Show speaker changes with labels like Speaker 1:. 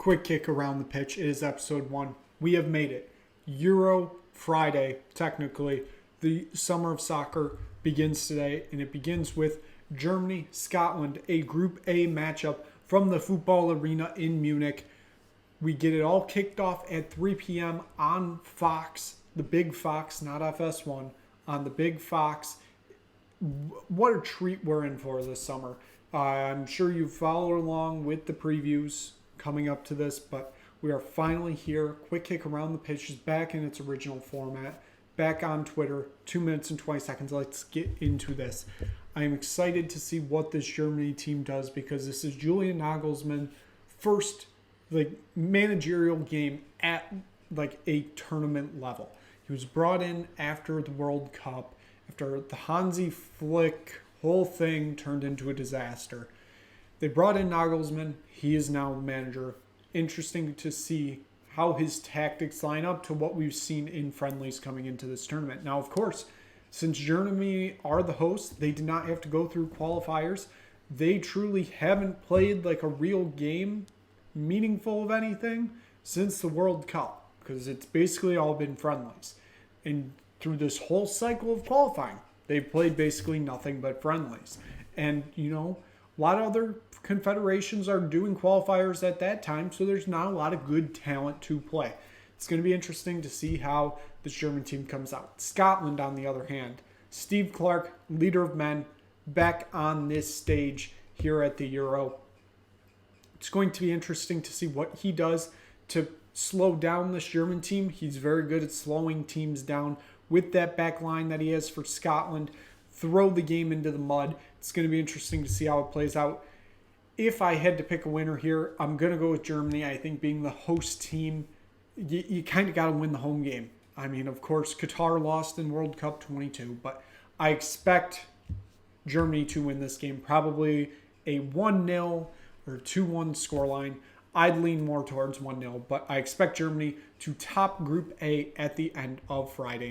Speaker 1: Quick kick around the pitch. It is episode 1. We have made it. Euro Friday, technically. The summer of soccer begins today, and it begins with Germany, Scotland, a Group A matchup from the football arena in Munich. We get it all kicked off at 3 p.m. on Fox, the big Fox, not FS1, on the big Fox. What a treat we're in for this summer. I'm sure you followed along with the previews coming up to this, but we are finally here. Quick kick around the pitch is back in its original format. Back on Twitter, 2 minutes and 20 seconds. Let's get into this. I am excited to see what this Germany team does because this is Julian Nagelsmann's first managerial game at a tournament level. He was brought in after the World Cup, after the Hansi Flick whole thing turned into a disaster. They brought in Nagelsmann. He is now the manager. Interesting to see how his tactics line up to what we've seen in friendlies coming into this tournament. Now, of course, since Germany are the hosts, they did not have to go through qualifiers. They truly haven't played a real game, meaningful of anything, since the World Cup, because it's basically all been friendlies. And through this whole cycle of qualifying, they've played basically nothing but friendlies. And, a lot of other confederations are doing qualifiers at that time, so there's not a lot of good talent to play. It's going to be interesting to see how this German team comes out. Scotland, on the other hand, Steve Clarke, leader of men, back on this stage here at the Euro. It's going to be interesting to see what he does to slow down this German team. He's very good at slowing teams down with that back line that he has for Scotland. Throw the game into the mud. It's going to be interesting to see how it plays out. If I had to pick a winner here, I'm going to go with Germany. I think being the host team, you kind of got to win the home game. I mean, of course, Qatar lost in World Cup 22, but I expect Germany to win this game. Probably a 1-0 or 2-1 scoreline. I'd lean more towards 1-0, but I expect Germany to top Group A at the end of Friday night.